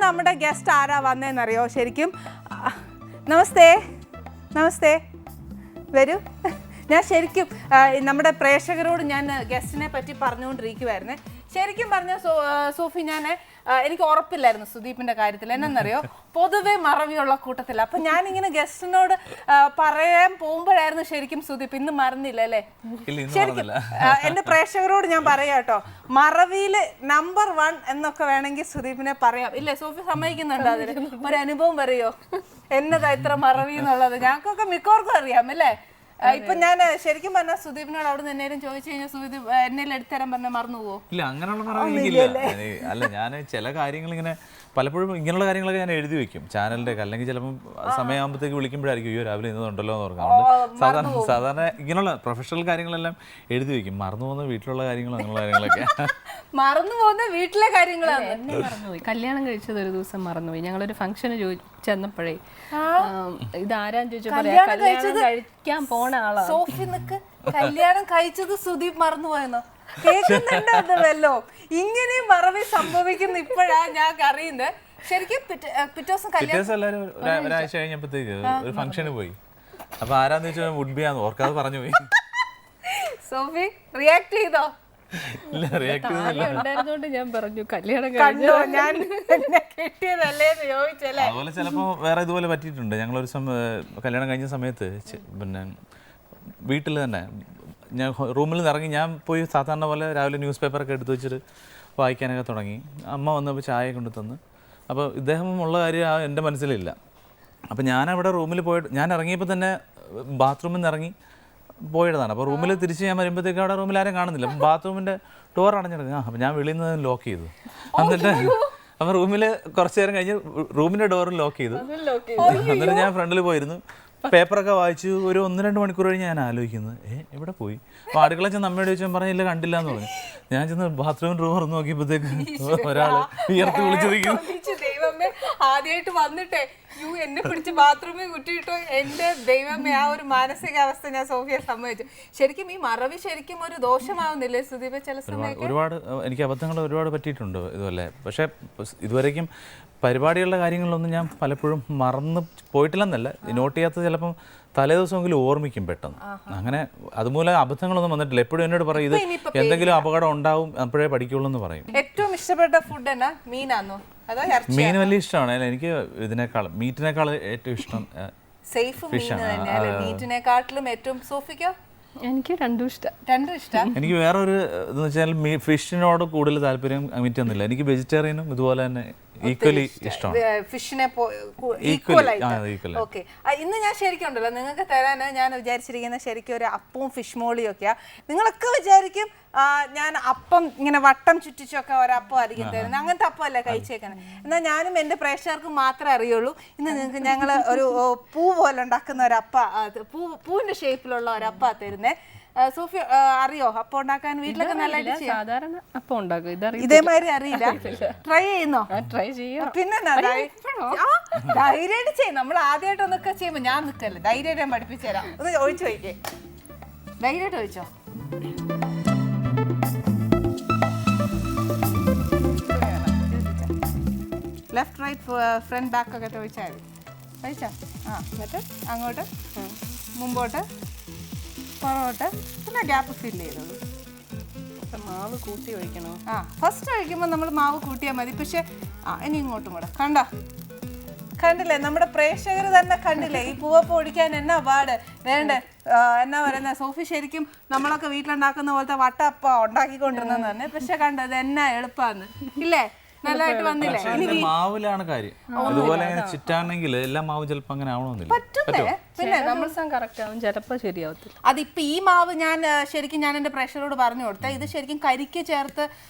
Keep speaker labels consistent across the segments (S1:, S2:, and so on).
S1: നമ്മുടെ ഗസ്റ്റ് ആരാ വന്നതെന്നറിയോ? ശരിക്കും നമസ്തേ നമസ്തേ, വരൂ. ഞാൻ ശരിക്കും നമ്മുടെ പ്രേക്ഷകരോട് ഞാൻ ഗസ്റ്റിനെ പറ്റി പറഞ്ഞുകൊണ്ടിരിക്കുവായിരുന്നേ. ശരിക്കും പറഞ്ഞ സോഫി, എനിക്ക് ഉറപ്പില്ലായിരുന്നു സുദീപിന്റെ കാര്യത്തിൽ. എന്നറിയോ, പൊതുവെ മറവിയുള്ള കൂട്ടത്തില്ല. അപ്പൊ ഞാനിങ്ങനെ ഗസ്റ്റിനോട് പറയാൻ പോകുമ്പോഴായിരുന്നു ശരിക്കും സുദീപ് ഇന്ന് മറന്നില്ല അല്ലേ? ശരിക്കും എന്റെ പ്രേക്ഷകരോട് ഞാൻ പറയാം കേട്ടോ, മറവിയില് നമ്പർ 1 എന്നൊക്കെ വേണമെങ്കിൽ സുദീപിനെ പറയാം. ഇല്ലേ സോഫി, സമ്മതിക്കുന്നുണ്ടോ? അതിൽ ഒരു അനുഭവം പറയോ എന്നതാ ഇത്ര മറവി എന്നുള്ളത്? ഞങ്ങൾക്കൊക്കെ മിക്കവർക്കും അറിയാം അല്ലേ? ഇപ്പൊ ഞാൻ ശരിക്കും പറഞ്ഞാൽ സുദീപിനോട് അവിടെ നിന്ന് എന്തെങ്കിലും ചോദിച്ചു കഴിഞ്ഞാൽ സുദീപ് എന്നെ എടുത്തരാൻ പറഞ്ഞാൽ മറന്നു പോവോ?
S2: ഇല്ല, അങ്ങനെയുള്ള മറവില്ല. അല്ല, ഞാൻ ചില കാര്യങ്ങൾ ഇങ്ങനെ പലപ്പോഴും ഇങ്ങനെയുള്ള കാര്യങ്ങളൊക്കെ ഞാൻ എഴുതി വെക്കും ചാനലിന്റെ ഒക്കെ. അല്ലെങ്കിൽ ചിലപ്പം സമയമാകുമ്പോഴത്തേക്ക് വിളിക്കുമ്പോഴായിരിക്കും അയ്യോ രാവിലെ ഇന്നുണ്ടല്ലോ എന്ന് ഓർക്കാം. സാധാരണ ഇങ്ങനെയുള്ള പ്രൊഫഷണൽ കാര്യങ്ങളെല്ലാം എഴുതി വെക്കും. മറന്നു പോകുന്ന വീട്ടിലുള്ള കാര്യങ്ങളും അങ്ങനെയുള്ള കാര്യങ്ങളൊക്കെ
S1: മറന്നു പോകുന്ന വീട്ടിലെ കാര്യങ്ങളാണ്.
S3: എന്നെ മറന്നുപോയി. കല്യാണം കഴിച്ചത് ഒരു ദിവസം മറന്നുപോയി. ഞങ്ങളൊരു ഫംഗ്ഷന് ചെന്നപ്പോഴേ ഇതാരാന്ന് ചോദിച്ചപ്പോ കല്യാണം കഴിക്കാൻ പോണ ആളാ.
S1: സോഫി നിക്ക്, കല്യാണം കഴിച്ചത് സുദീപ് മറന്നുപോയെന്നോ? കേൾക്കുന്നുണ്ടോ? ഇങ്ങനെ മറവി സംഭവിക്കുന്ന ഇപ്പോഴാ ഞാൻ അറിയുന്നത്. ശരിക്കും പിറ്റേ ദിവസം
S2: ഒരാഴ്ച കഴിഞ്ഞപ്പോഴത്തേക്ക് ഒരു ഫംഗ്ഷന് പോയി. അപ്പൊ ആരാന്ന് വെച്ചാൽ വുഡ് ബി ആന്ന് ഓർക്കാതെ പറഞ്ഞു പോയി.
S1: സോഫി റിയാക്ട് ചെയ്തോ?
S2: ഇല്ല, റിയാക്ട്
S3: ഉണ്ടായിരുന്നോണ്ട് ഞാൻ പറഞ്ഞു കല്യാണം
S1: ഞാൻ കെട്ടിയതല്ലേ എന്ന് ചോദിച്ചല്ലേ.
S2: അതുപോലെ ചിലപ്പോ വേറെ ഇതുപോലെ പറ്റിയിട്ടുണ്ട്. ഞങ്ങളൊരു കല്യാണം കഴിഞ്ഞ സമയത്ത് പിന്നെ വീട്ടിൽ തന്നെ ഞാൻ റൂമിൽ നിന്ന് ഇറങ്ങി, ഞാൻ പോയി സാധാരണ പോലെ രാവിലെ ന്യൂസ് പേപ്പറൊക്കെ എടുത്ത് വെച്ചിട്ട് വായിക്കാനൊക്കെ തുടങ്ങി. അമ്മ വന്നപ്പോൾ ചായ കൊണ്ട് തന്ന്. അപ്പോൾ ഇദ്ദേഹം ഉള്ള കാര്യം എൻ്റെ മനസ്സിലില്ല. അപ്പോൾ ഞാനവിടെ റൂമിൽ പോയിട്ട് ഞാൻ ഇറങ്ങിയപ്പോൾ തന്നെ ബാത്റൂമിൽ നിന്ന് ഇറങ്ങി പോയതാണ്. അപ്പോൾ റൂമിൽ തിരിച്ച് ഞാൻ വരുമ്പോഴത്തേക്ക് അവിടെ റൂമിൽ ആരും കാണുന്നില്ല. അപ്പം ബാത്റൂമിൻ്റെ ഡോർ അടഞ്ഞെടുക്കുക. അപ്പോൾ ഞാൻ വെളിയിൽ നിന്ന് ലോക്ക് ചെയ്തു. എന്നിട്ട് അപ്പോൾ റൂമിൽ കുറച്ച് നേരം കഴിഞ്ഞ് റൂമിൻ്റെ ഡോറും ലോക്ക് ചെയ്തു. എന്നിട്ട് ഞാൻ ഫ്രണ്ടിൽ പോയിരുന്നു, പേപ്പറൊക്കെ വായിച്ചു. ഒരു 1-2 മണിക്കൂർ കഴിഞ്ഞ് ഞാൻ ആലോചിക്കുന്നത് എവിടെ പോയി. അപ്പോൾ അടുക്കള ചെന്ന് അമ്മയോട് ചോദിച്ചാൽ പറഞ്ഞില്ല, കണ്ടില്ല എന്ന് പറഞ്ഞു. ഞാൻ ചെന്ന് ബാത്റൂമിൽ റൂം തുറന്ന് നോക്കിയപ്പോഴത്തേക്ക് ഒരാൾ വിയർത്ത് വിളിച്ചിരിക്കുന്നു.
S1: ദൈവമേ, ആദ്യമായിട്ട് വന്നിട്ടേ എന്നെ പിടിച്ച് ബാത്റൂമിൽ കുറ്റിയിട്ടോ. എന്റെ ദൈവമേ, ആ ഒരു മാനസികാവസ്ഥ ഞാൻ സോഫിയെ സമ്മതിച്ചു. ശരിക്കും ഈ മറവി ശരിക്കും ഒരു ദോഷമാവുന്നില്ലേ സുദീപ്? ചില സമയം
S2: ഒരുപാട് എനിക്ക് അബദ്ധങ്ങൾ ഒരുപാട് പറ്റിയിട്ടുണ്ട് ഇതുപോലെ. പക്ഷേ ഇതുവരേക്കും പരിപാടികളുടെ കാര്യങ്ങളിലൊന്നും ഞാൻ പലപ്പോഴും മറന്ന് പോയിട്ടില്ലെന്നല്ല, നോട്ട് ചെയ്യാത്തത് ചിലപ്പം തലേദിവസമെങ്കിലും ഓർമ്മിക്കും പെട്ടെന്ന്. അങ്ങനെ അതുമൂലം അബദ്ധങ്ങളൊന്നും വന്നിട്ടില്ല. എപ്പോഴും എന്നോട് പറയും ഇത് എന്തെങ്കിലും അപകടം ഉണ്ടാവും അപ്പോഴേ പഠിക്കുള്ളൂ എന്ന് പറയും.
S1: ഏറ്റവും ഇഷ്ടപ്പെട്ട ഫുഡ് എന്നാ? മീനാണോ അതോ ഇറച്ചി?
S2: മീൻ വലിയ ഇഷ്ടമാണ്. എനിക്ക് ഇതിനേക്കാൾ മീറ്റിനേക്കാൾ ഏറ്റവും ഇഷ്ടം
S1: സേഫ് മീൻ തന്നെയല്ലേ മീറ്റിനെക്കാട്ടിലും ഏറ്റവും? സോഫിക്കോ?
S3: എനിക്ക് രണ്ടും ഇഷ്ടം.
S2: എനിക്ക് വേറൊരു ഇതെന്ന് വെച്ചാൽ ഫിഷിനോട് കൂടുതൽ താല്പര്യം മീറ്റൊന്നുമില്ല. എനിക്ക് വെജിറ്റേറിയനും ഇതുപോലെ തന്നെ ഈക്വലി ഇഷ്ടമാണ്.
S1: ഫിഷിനെ ഓക്കെ. ഇന്ന് ഞാൻ ശരിക്കും ഉണ്ടല്ലോ നിങ്ങൾക്ക് തരാൻ ഞാൻ വിചാരിച്ചിരിക്കുന്ന ശരിക്കും ഒരു അപ്പവും ഫിഷ് മോളിയും ഒക്കെയാ. നിങ്ങളൊക്കെ വിചാരിക്കും ഞാൻ അപ്പം ഇങ്ങനെ വട്ടം ചുറ്റിച്ചൊക്കെ ഒരപ്പം ആയിരിക്കും തരുന്നത്. അങ്ങനത്തെ അപ്പമല്ല കഴിച്ചേക്കണേ. എന്നാൽ ഞാനും എൻ്റെ പ്രേക്ഷകർക്ക് മാത്രമേ അറിയുള്ളൂ. ഇന്ന് നിങ്ങൾക്ക് ഞങ്ങൾ ഒരു പൂ പോലെ ഉണ്ടാക്കുന്ന ഒരപ്പ, പൂവിന്റെ ഷേപ്പിലുള്ള ഒരപ്പ തരുന്നേ. സോഫി അറിയോ അപ്പം ഉണ്ടാക്കാൻ? വീട്ടിലൊക്കെ നല്ലതായിട്ട്
S3: സാധാരണ അപ്പം ഉണ്ടാക്കും.
S1: ഇതേമാതിരി അറിയില്ല. ട്രൈ ചെയ്യുന്നോ?
S3: ട്രൈ ചെയ്യാം.
S1: പിന്നെ ധൈര്യമായിട്ട് ചെയ്യും. നമ്മൾ ആദ്യമായിട്ട് ഒന്നൊക്കെ ചെയ്യുമ്പോ ഞാൻ നിൽക്കല്ലേ, ധൈര്യമായിട്ട് ഞാൻ പഠിപ്പിച്ചു തരാം. ഒന്ന് ഒഴിച്ചു വയ്ക്കേ, ധൈര്യമായിട്ട് ഒഴിച്ചോ. ലെഫ്റ്റ് റൈറ്റ് ഫ്രണ്ട് ബാക്ക് ഒക്കെ ഒഴിച്ചാൽ മതി. ഒഴിച്ചോ? എന്നിട്ട് അങ്ങോട്ട് മുമ്പോട്ട് പുറകോട്ട്, പിന്നെ ഗ്യാപ്പ് ഫില്ല് ചെയ്തോളൂ.
S3: മാവ് കൂട്ടി ഒഴിക്കണോ?
S1: ഫസ്റ്റ് ഒഴിക്കുമ്പോൾ നമ്മൾ മാവ് കൂട്ടിയാൽ മതി. പക്ഷെ ഇനി ഇങ്ങോട്ടും കൂടെ കണ്ടില്ലേ? നമ്മുടെ പ്രേക്ഷകർ തന്നെ കണ്ടില്ലേ ഈ പൂവപ്പ് ഒഴിക്കാൻ എന്നാ പാട് വേണ്ടേ? എന്നാ പറയുന്ന സോഫി ശരിക്കും നമ്മളൊക്കെ വീട്ടിലുണ്ടാക്കുന്ന പോലത്തെ വട്ടപ്പ ഉണ്ടാക്കിക്കൊണ്ടിരുന്നെന്ന് തന്നെ. പക്ഷെ കണ്ടത് എന്നാ എളുപ്പമാണ് ഇല്ലേ? നല്ലതായിട്ട് വന്നില്ലേ?
S2: മാവിലാണ് കാര്യം. അതുപോലെ ചിറ്റാണെങ്കിൽ എല്ലാ മാവും ചിലപ്പോൾ അങ്ങനെ ആവണമെന്നില്ല.
S1: പിന്നെ
S3: നമ്മൾ കറക്റ്റ് ആവും, ചിലപ്പോൾ ശരിയാവത്തില്ല.
S1: അതിപ്പോ ഈ മാവ് ഞാൻ എൻ്റെ പ്രേക്ഷകരോട് പറഞ്ഞു കൊടുത്ത ഇത് ശരിക്കും കരിക്ക് ചേർത്ത്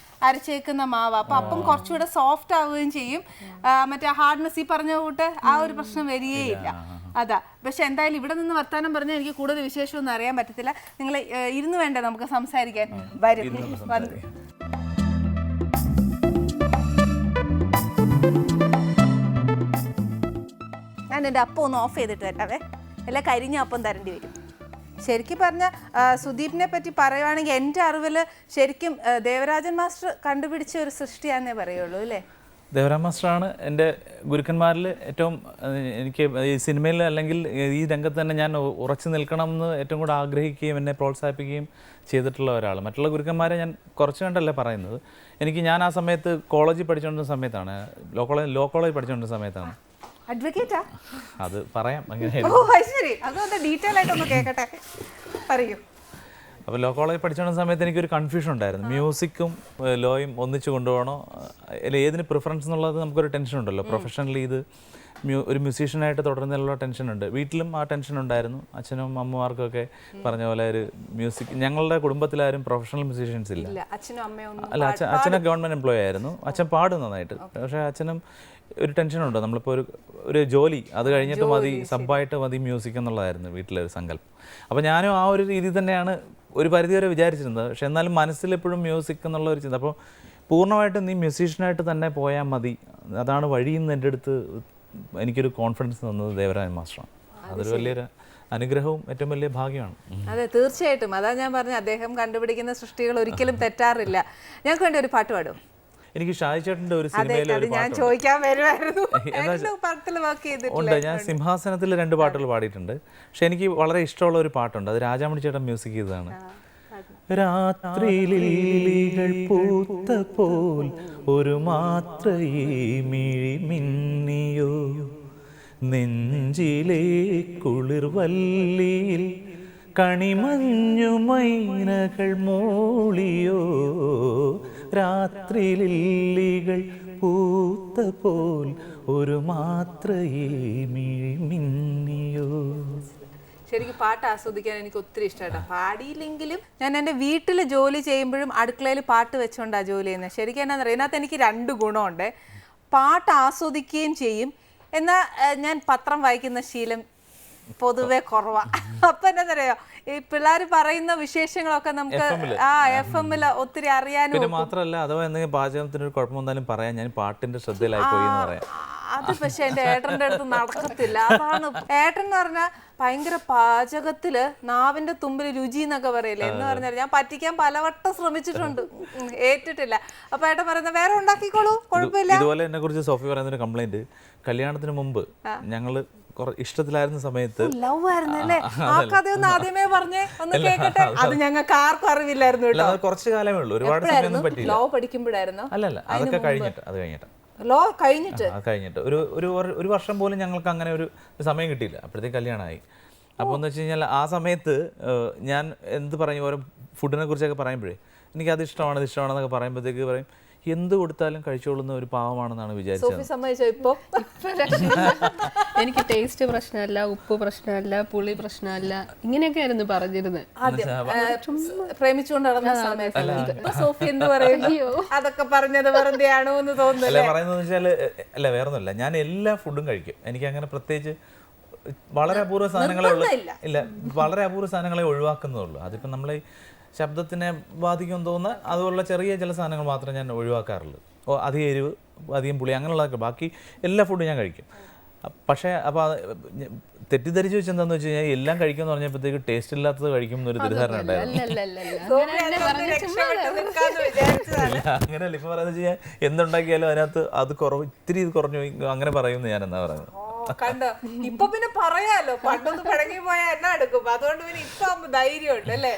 S1: അരച്ചേക്കുന്ന മാവ്. അപ്പൊ അപ്പം കുറച്ചുകൂടെ സോഫ്റ്റ് ആവുകയും ചെയ്യും. മറ്റേ ഹാർഡ്നെസ് ഈ പറഞ്ഞ കൂട്ട് ആ ഒരു പ്രശ്നം വരികയില്ല. അതാ. പക്ഷെ എന്തായാലും ഇവിടെ നിന്ന് വർത്താനം പറഞ്ഞാൽ എനിക്ക് കൂടുതൽ വിശേഷമൊന്നും അറിയാൻ പറ്റത്തില്ല. നിങ്ങൾ ഇരുന്ന് വേണ്ടേ നമുക്ക് സംസാരിക്കാൻ? വരും. ഞാൻ എൻ്റെ അപ്പം ഒന്ന് ഓഫ് ചെയ്തിട്ട് വരാവേ, എല്ലാം കരിഞ്ഞ അപ്പം തരേണ്ടി വരും. ശരിക്കും പറഞ്ഞാൽ സുദീപിനെ പറ്റി പറയുവാണെങ്കിൽ എൻ്റെ അറിവിൽ ശരിക്കും ദേവരാജൻ മാസ്റ്റർ കണ്ടുപിടിച്ച ഒരു സൃഷ്ടിയാണെന്നേ പറയുള്ളൂ അല്ലേ?
S2: ദേവരാം മാസ്റ്ററാണ് എൻ്റെ ഗുരുക്കന്മാരിൽ ഏറ്റവും എനിക്ക് ഈ സിനിമയിൽ അല്ലെങ്കിൽ ഈ രംഗത്ത് തന്നെ ഞാൻ ഉറച്ചു നിൽക്കണം എന്ന് ഏറ്റവും കൂടെ ആഗ്രഹിക്കുകയും എന്നെ പ്രോത്സാഹിപ്പിക്കുകയും ചെയ്തിട്ടുള്ള ഒരാൾ. മറ്റുള്ള ഗുരുക്കന്മാരെ ഞാൻ കുറച്ച് കണ്ടല്ലേ പറയുന്നത്. ഞാൻ ആ സമയത്ത് കോളേജിൽ പഠിച്ചുകൊണ്ടിരുന്ന സമയത്താണ്, ലോ കോളേജ് പഠിച്ചുകൊണ്ടിരുന്ന സമയത്താണ്.
S1: അഡ്വക്കേറ്റാ?
S2: അത് പറയാം അങ്ങനെ.
S1: ഓ ശരി, അതൊന്ന് ഡീറ്റെയിൽ ആയിട്ടൊന്ന് കേൾക്കട്ടെ, പറയൂ.
S2: അപ്പോൾ ലോ കോളേജ് പഠിച്ചുകൊണ്ടിരുന്ന സമയത്ത് എനിക്കൊരു കൺഫ്യൂഷൻ ഉണ്ടായിരുന്നു. മ്യൂസിക്കും ലോയും ഒന്നിച്ച് കൊണ്ടുപോകണോ, അല്ലെങ്കിൽ ഏതിന് പ്രിഫറൻസ് എന്നുള്ളത് നമുക്കൊരു ടെൻഷൻ ഉണ്ടല്ലോ. പ്രൊഫഷണലി ഇത് ഒരു മ്യൂസീഷ്യനായിട്ട് തുടരുന്നതിലുള്ള ടെൻഷനുണ്ട്. വീട്ടിലും ആ ടെൻഷൻ ഉണ്ടായിരുന്നു. അച്ഛനും അമ്മമാർക്കൊക്കെ പറഞ്ഞ പോലെ ഒരു മ്യൂസിക്, ഞങ്ങളുടെ കുടുംബത്തിലാരും പ്രൊഫഷണൽ മ്യൂസീഷ്യൻസ് ഇല്ല. അല്ല, അച്ഛനെ ഗവൺമെൻറ് എംപ്ലോയി ആയിരുന്നു. അച്ഛൻ പാടും നന്നായിട്ട്. പക്ഷേ അച്ഛനും ഒരു ടെൻഷനുണ്ടോ, നമ്മളിപ്പോൾ ഒരു ജോലി അത് കഴിഞ്ഞിട്ട് മതി, സബ്ബായിട്ട് മതി മ്യൂസിക് എന്നുള്ളതായിരുന്നു വീട്ടിലെ ഒരു സങ്കല്പം. അപ്പോൾ ഞാനും ആ ഒരു രീതി തന്നെയാണ് ഒരു പരിധിവരെ വിചാരിച്ചിരുന്നത്. പക്ഷെ എന്നാലും മനസ്സിലെപ്പോഴും മ്യൂസിക് എന്നുള്ള ഒരു ചിന്ത. അപ്പോൾ പൂർണ്ണമായിട്ടും നീ മ്യൂസീഷ്യനായിട്ട് തന്നെ പോയാൽ മതി, അതാണ് വഴിയെന്ന് എൻ്റെ അടുത്ത് എനിക്കൊരു കോൺഫിഡൻസ് തന്നത് ദേവരാജൻ മാസ്റ്ററാണ്. അതൊരു വലിയൊരു അനുഗ്രഹവും ഏറ്റവും വലിയ ഭാഗ്യമാണ്.
S1: അതെ, തീർച്ചയായിട്ടും. അതാ ഞാൻ പറഞ്ഞത്, അദ്ദേഹം കണ്ടുപിടിക്കുന്ന സൃഷ്ടികൾ ഒരിക്കലും തെറ്റാറില്ല. ഞങ്ങൾക്ക് വേണ്ടി ഒരു പാട്ട് പാടും.
S2: എനിക്ക് ഷാജി ചേട്ടൻ്റെ ഒരു സിനിമയിൽ ഒരു ഉണ്ട്. ഞാൻ സിംഹാസനത്തിൽ 2 പാട്ടുകൾ പാടിയിട്ടുണ്ട്. പക്ഷെ എനിക്ക് വളരെ ഇഷ്ടമുള്ള ഒരു പാട്ടുണ്ട്, അത് രാജാമണി ചേട്ടൻ മ്യൂസിക് ചെയ്തതാണ്. രാത്രിയിലികൾ പൂത്ത പോൽ ഒരു മാത്രയേ മിഴി മിന്നിയോ, നെഞ്ചിലെ കുളിർവല്ലിയിൽ കണിമഞ്ഞു മൈനകൾ മൂളിയോ, രാത്രിയിലികൾ പൂത്ത പോൽ ഒരു മാത്രയേ മിഴി മിന്നിയോ.
S1: ശരിക്കും പാട്ട് ആസ്വദിക്കാൻ എനിക്ക് ഒത്തിരി ഇഷ്ടമാണ്. പാടിയില്ലെങ്കിലും ഞാൻ എൻ്റെ വീട്ടിൽ ജോലി ചെയ്യുമ്പോഴും അടുക്കളയിൽ പാട്ട് വെച്ചുകൊണ്ടാണ് ജോലി ചെയ്യുന്നത്. ശരിക്കും എന്നാന്ന് പറയുക, ഇതിനകത്ത് എനിക്ക് 2 ഗുണമുണ്ട്. പാട്ട് ആസ്വദിക്കുകയും ചെയ്യും, എന്നാൽ ഞാൻ പത്രം വായിക്കുന്ന ശീലം പൊതുവെ കുറവാണ്. അപ്പം എന്താ പറയാ, ഈ പിള്ളേർ പറയുന്ന വിശേഷങ്ങളൊക്കെ നമുക്ക് FM-ൽ ഒത്തിരി അറിയാനും.
S2: പിന്നെ മാത്രമല്ല, അഥവാ എന്തെങ്കിലും പാചകത്തിന് ഒരു കുഴപ്പം വന്നാലും പറയാൻ ഞാൻ പാട്ടിന്റെ ശ്രദ്ധയിലായി പോയി എന്ന് പറയാം.
S1: അത് പക്ഷെ എൻ്റെ ഏട്ടൻ്റെ അടുത്ത് നടക്കത്തില്ല. അതാണ് ഏട്ടൻ എന്ന് പറഞ്ഞാൽ ഭയങ്കര പാചകത്തില് നാവിന്റെ തുമ്പിൽ രുചി എന്നൊക്കെ പറയില്ലേ, എന്ന് പറഞ്ഞാൽ ഞാൻ പറ്റിക്കാൻ പലവട്ടം ശ്രമിച്ചിട്ടുണ്ട്, ഏറ്റിട്ടില്ല. അപ്പൊ ഏട്ടൻ പറയുന്നത് വേറെ ഉണ്ടാക്കിക്കോളൂ, കുഴപ്പമില്ല.
S2: ഇതുപോലെ എന്നെ കുറിച്ച് സോഫി പറയുന്നൊരു കംപ്ലൈന്റ്, കല്യാണത്തിന് മുമ്പ് ഞങ്ങള് ഇഷ്ടത്തിലായിരുന്ന സമയത്ത്
S1: ലവ് ആയിരുന്നു അല്ലേ? ആ കഥയൊന്ന് ആദ്യമേ പറഞ്ഞേ, ഒന്ന് കേൾക്കട്ടെ. അത് ഞങ്ങൾക്ക് ആർക്കും അറിവില്ലായിരുന്നു കേട്ടോ.
S2: കുറച്ചു കാലമേ ഉള്ളൂ, ഒരുപാട് സമയമൊന്നും പറ്റില്ല.
S1: ലോ പഠിക്കുമ്പോഴായിരുന്നു?
S2: അല്ലല്ല, അതൊക്കെ കഴിഞ്ഞിട്ട്
S1: ലോ കഴിഞ്ഞിട്ട്
S2: ഒരു വർഷം പോലും ഞങ്ങൾക്ക് അങ്ങനെ ഒരു സമയം കിട്ടിയില്ല. അപ്പോഴത്തേക്ക് കല്യാണമായി. അപ്പോൾ എന്ന് വെച്ച് കഴിഞ്ഞാൽ ആ സമയത്ത് ഞാൻ എന്ത് പറയും, ഓരോ ഫുഡിനെ കുറിച്ചൊക്കെ പറയുമ്പോഴേ എനിക്കത് ഇഷ്ടമാണെന്നൊക്കെ പറയുമ്പോഴത്തേക്ക് പറയും, എന്ത് കൊടുത്താലും കഴിച്ചോളുന്ന ഒരു പാവമാണെന്നാണ് വിചാരിച്ചത്.
S3: എനിക്ക് ടേസ്റ്റ് പ്രശ്നമല്ല, ഉപ്പ് പ്രശ്നമല്ല, പുളി പ്രശ്നമല്ല, ഇങ്ങനെയൊക്കെ ആയിരുന്നു പറഞ്ഞിരുന്നത്
S1: പ്രേമിച്ചുകൊണ്ട് നടന്ന സമയത്ത്. സോഫി എന്ത് പറയും, അതൊക്കെ പറഞ്ഞത് വെറുതെ ആണോ എന്ന് തോന്നുന്നില്ല.
S2: പറയുന്നത് വെച്ചാൽ അല്ല, വേറൊന്നുമില്ല, ഞാൻ എല്ലാ ഫുഡും കഴിക്കും. എനിക്ക് അങ്ങനെ പ്രത്യേകിച്ച് വളരെ അപൂർവ സാധനങ്ങളെ വളരെ അപൂർവ സാധനങ്ങളെ ഒഴിവാക്കുന്നതുള്ളൂ. അതിപ്പോൾ നമ്മൾ ശബ്ദത്തിനെ ബാധിക്കുമെന്ന് തോന്നുന്ന അതുപോലുള്ള ചെറിയ ചില സാധനങ്ങൾ മാത്രമേ ഞാൻ ഒഴിവാക്കാറുള്ളൂ. അധികം എരിവ്, അധികം പുളി, അങ്ങനെയുള്ളതൊക്കെ. ബാക്കി എല്ലാ ഫുഡും ഞാൻ കഴിക്കും. പക്ഷേ അപ്പോൾ തെറ്റിദ്ധരിച്ച് വെച്ച് എന്താണെന്ന് വെച്ച് കഴിഞ്ഞാൽ എല്ലാം കഴിക്കുമെന്ന് പറഞ്ഞപ്പോഴത്തേക്ക് ടേസ്റ്റ് ഇല്ലാത്തത് കഴിക്കും എന്നൊരു തെറ്റിദ്ധാരണ ഉണ്ടായിരുന്നു. അങ്ങനെയല്ല, ഇപ്പം പറയുന്നത് വെച്ച് കഴിഞ്ഞാൽ എന്തുണ്ടാക്കിയാലും അതിനകത്ത് അത് ഇത്തിരി ഇത് കുറഞ്ഞു അങ്ങനെ പറയുമെന്ന് ഞാൻ എന്നാ പറയുന്നത്.
S1: കണ്ടോ, ഇപ്പൊ പിന്നെ പറയാലോ, പണ്ടൊന്ന് പഴങ്ങി പോയാൽ എന്നാ എടുക്കും. അതുകൊണ്ട് പിന്നെ ഇപ്പൊ ധൈര്യമുണ്ട് അല്ലേ?